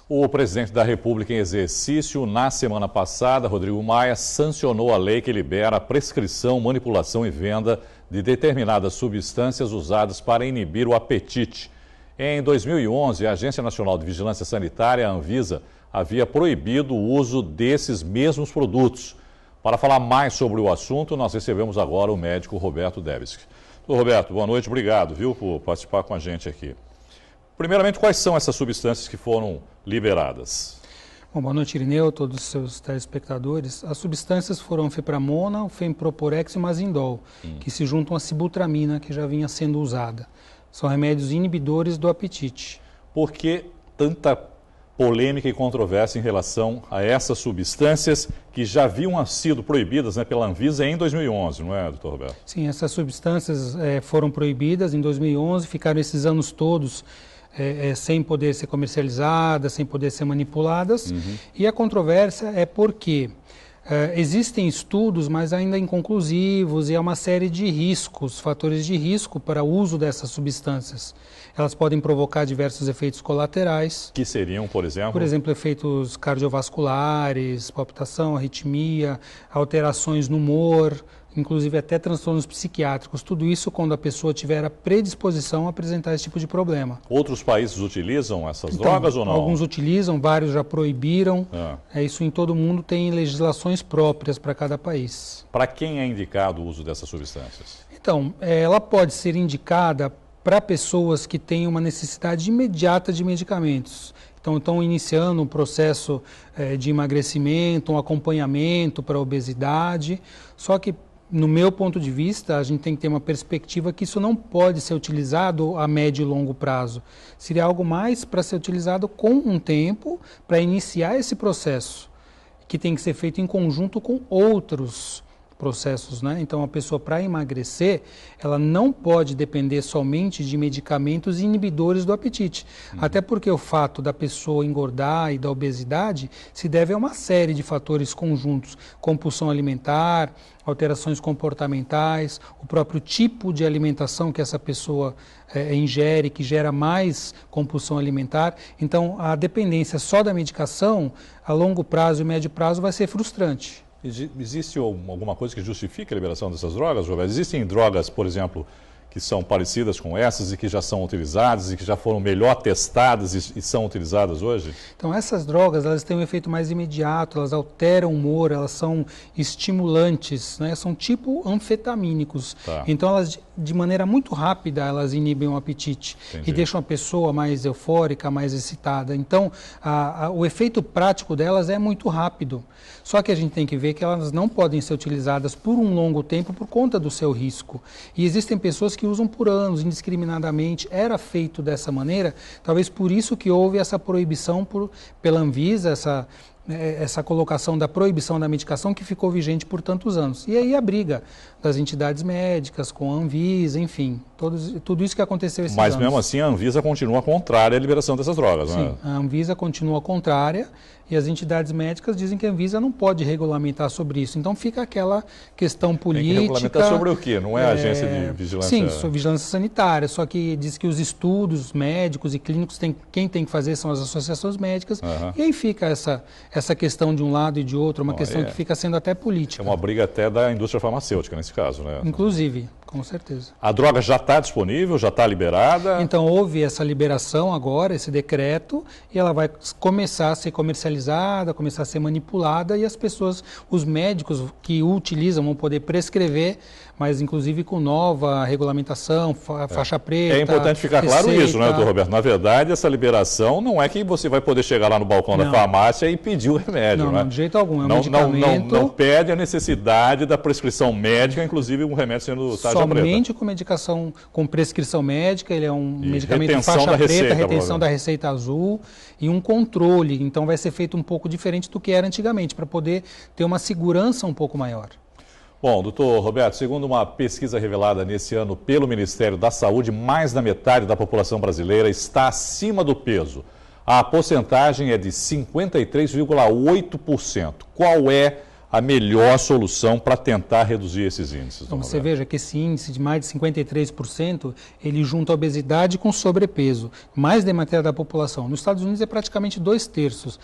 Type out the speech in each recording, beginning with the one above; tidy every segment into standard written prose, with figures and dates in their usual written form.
O presidente da República em exercício, na semana passada, Rodrigo Maia, sancionou a lei que libera a prescrição, manipulação e venda de determinadas substâncias usadas para inibir o apetite. Em 2011, a Agência Nacional de Vigilância Sanitária, a Anvisa, havia proibido o uso desses mesmos produtos. Para falar mais sobre o assunto, nós recebemos agora o médico Roberto Debski. Roberto, boa noite, obrigado, por participar com a gente aqui. Primeiramente, quais são essas substâncias que foram liberadas? Bom, boa noite, Irineu, todos os seus telespectadores. As substâncias foram fepramona, o femproporex e o mazindol, que se juntam à sibutramina, que já vinha sendo usada. São remédios inibidores do apetite. Por que tanta polêmica e controvérsia em relação a essas substâncias que já haviam sido proibidas, pela Anvisa em 2011, não é, doutor Roberto? Sim, essas substâncias foram proibidas em 2011, ficaram esses anos todos sem poder ser comercializadas, sem poder ser manipuladas. E a controvérsia é porque existem estudos, mas ainda inconclusivos, e há uma série de riscos, fatores de risco para o uso dessas substâncias. Elas podem provocar diversos efeitos colaterais. Que seriam, por exemplo? Por exemplo, efeitos cardiovasculares, palpitação, arritmia, alterações no humor, inclusive até transtornos psiquiátricos. Tudo isso quando a pessoa tiver a predisposição a apresentar esse tipo de problema. Outros países utilizam essas drogas ou não? Alguns utilizam, vários já proibiram. Isso em todo mundo, tem legislações próprias para cada país. Para quem é indicado o uso dessas substâncias? Então, ela pode ser indicada para pessoas que têm uma necessidade imediata de medicamentos. Então, estão iniciando um processo de emagrecimento, um acompanhamento para a obesidade. Só que, no meu ponto de vista, a gente tem que ter uma perspectiva que isso não pode ser utilizado a médio e longo prazo. Seria algo mais para ser utilizado com um tempo para iniciar esse processo, que tem que ser feito em conjunto com outros processos, né? Então, a pessoa, para emagrecer, ela não pode depender somente de medicamentos inibidores do apetite. Até porque o fato da pessoa engordar e da obesidade se deve a uma série de fatores conjuntos: compulsão alimentar, alterações comportamentais, o próprio tipo de alimentação que essa pessoa ingere, que gera mais compulsão alimentar. Então, a dependência só da medicação, a longo prazo e médio prazo, vai ser frustrante. Existe alguma coisa que justifique a liberação dessas drogas, Roberto? Existem drogas, por exemplo, que são parecidas com essas e que já são utilizadas e que já foram melhor testadas e são utilizadas hoje? Então, essas drogas, elas têm um efeito mais imediato, elas alteram o humor, elas são estimulantes, né? São tipo anfetamínicos. Então, elas, de maneira muito rápida, elas inibem o apetite. Entendi. E deixam a pessoa mais eufórica, mais excitada. Então, o efeito prático delas é muito rápido. Só que a gente tem que ver que elas não podem ser utilizadas por um longo tempo por conta do seu risco. E existem pessoas que usam por anos, indiscriminadamente. Era feito dessa maneira, talvez por isso que houve essa proibição pela Anvisa, essa colocação da proibição da medicação que ficou vigente por tantos anos. E aí a briga das entidades médicas com a Anvisa, enfim, tudo isso que aconteceu esses anos. Mas mesmo assim a Anvisa continua contrária à liberação dessas drogas, Sim, não é? A Anvisa continua contrária e as entidades médicas dizem que a Anvisa não pode regulamentar sobre isso. Então fica aquela questão política... Tem que regulamentar sobre o quê? Não é a agência de vigilância... Sim, sobre vigilância sanitária, só que diz que os estudos médicos e clínicos, quem tem que fazer são as associações médicas, e aí fica essa questão de um lado e de outro, uma questão que fica sendo até política. É uma briga até da indústria farmacêutica nesse caso, né? Inclusive, com certeza. A droga já está disponível, já está liberada? Então, houve essa liberação agora, esse decreto, e ela vai começar a ser comercializada, começar a ser manipulada, e as pessoas, os médicos que o utilizam vão poder prescrever, mas inclusive com nova regulamentação, faixa preta. É importante ficar claro isso, né, doutor Roberto? Na verdade, essa liberação não é que você vai poder chegar lá no balcão da farmácia e pedir o remédio, não, né? Não, de jeito algum, é um medicamento... Não pede a necessidade da prescrição médica, inclusive um remédio sendo tarja preta. Somente com medicação, com prescrição médica, ele é um medicamento faixa preta, retenção da receita azul e um controle. Então vai ser feito um pouco diferente do que era antigamente, para poder ter uma segurança um pouco maior. Bom, doutor Roberto, segundo uma pesquisa revelada nesse ano pelo Ministério da Saúde, mais da metade da população brasileira está acima do peso. A porcentagem é de 53,8%. Qual é a melhor solução para tentar reduzir esses índices? Então, você veja que esse índice de mais de 53%, ele junta a obesidade com sobrepeso, mais da metade da população. Nos Estados Unidos é praticamente 2/3.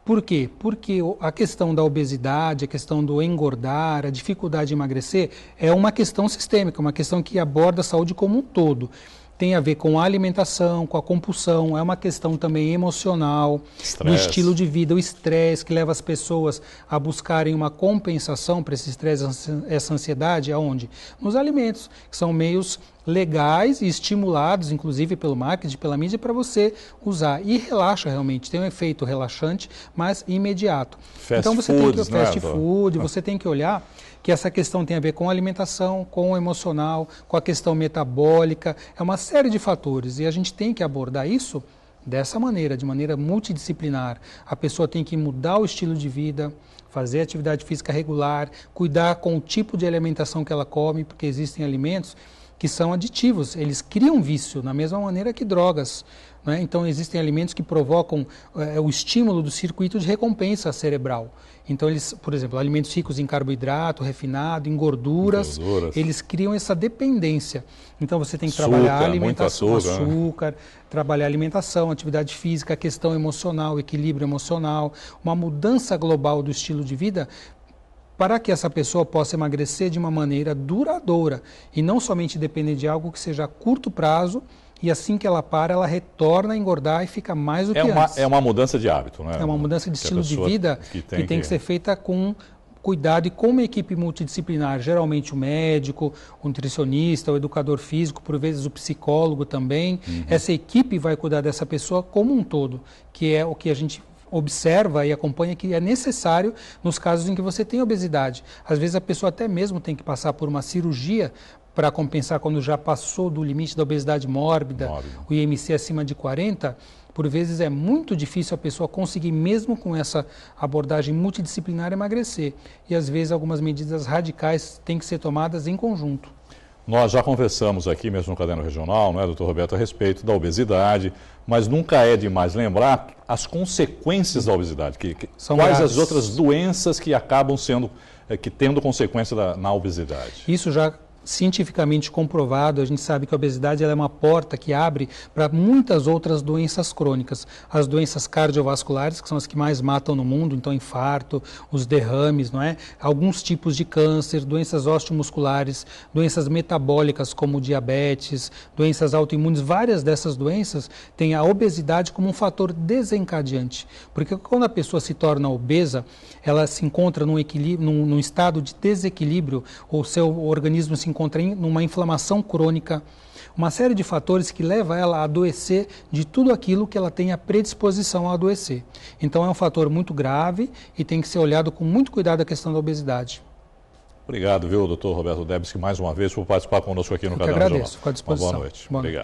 Por quê? Porque a questão da obesidade, a questão do engordar, a dificuldade de emagrecer é uma questão sistêmica, uma questão que aborda a saúde como um todo. Tem a ver com a alimentação, com a compulsão, é uma questão também emocional, do estilo de vida, o estresse que leva as pessoas a buscarem uma compensação para esse estresse, essa ansiedade, aonde? Nos alimentos, que são meios legais e estimulados, inclusive pelo marketing, pela mídia, para você usar. E relaxa realmente, tem um efeito relaxante, mas imediato. Então você tem que fast food, você tem que olhar que essa questão tem a ver com a alimentação, com o emocional, com a questão metabólica, é uma série de fatores e a gente tem que abordar isso dessa maneira, de maneira multidisciplinar. A pessoa tem que mudar o estilo de vida, fazer atividade física regular, cuidar com o tipo de alimentação que ela come, porque existem alimentos que são aditivos, eles criam vício, da mesma maneira que drogas. Né? Então, existem alimentos que provocam o estímulo do circuito de recompensa cerebral. Então, eles, por exemplo, alimentos ricos em carboidrato, refinado, em gorduras, eles criam essa dependência. Então, você tem que trabalhar a alimentação, açúcar, trabalhar a alimentação, atividade física, a questão emocional, equilíbrio emocional, uma mudança global do estilo de vida, para que essa pessoa possa emagrecer de uma maneira duradoura e não somente depender de algo que seja a curto prazo e assim que ela para, ela retorna a engordar e fica mais do que antes. É uma mudança de hábito, né? É uma mudança de estilo de vida que tem que ser feita com cuidado e com uma equipe multidisciplinar, geralmente o médico, o nutricionista, o educador físico, por vezes o psicólogo também. Essa equipe vai cuidar dessa pessoa como um todo, que é o que a gente observa e acompanha que é necessário nos casos em que você tem obesidade. Às vezes a pessoa até mesmo tem que passar por uma cirurgia para compensar quando já passou do limite da obesidade mórbida, o IMC acima de 40, por vezes é muito difícil a pessoa conseguir, mesmo com essa abordagem multidisciplinar, emagrecer. E às vezes algumas medidas radicais têm que ser tomadas em conjunto. Nós já conversamos aqui mesmo no Caderno Regional, não é, doutor Roberto, a respeito da obesidade, mas nunca é demais lembrar as consequências da obesidade. Quais graves. As outras doenças que acabam tendo consequência na obesidade? Isso já cientificamente comprovado, a gente sabe que a obesidade ela é uma porta que abre para muitas outras doenças crônicas. As doenças cardiovasculares, que são as que mais matam no mundo, então infarto, os derrames, não é? Alguns tipos de câncer, doenças osteomusculares, doenças metabólicas como diabetes, doenças autoimunes, várias dessas doenças têm a obesidade como um fator desencadeante. Porque quando a pessoa se torna obesa, ela se encontra num estado de desequilíbrio, ou seu organismo se encontra numa inflamação crônica, uma série de fatores que leva ela a adoecer de tudo aquilo que ela tem a predisposição a adoecer. Então é um fator muito grave e tem que ser olhado com muito cuidado a questão da obesidade. Obrigado, viu, doutor Roberto Debski, mais uma vez por participar conosco aqui no Caderno Regional. Agradeço, com a disposição. Uma boa noite. Boa noite. Obrigado.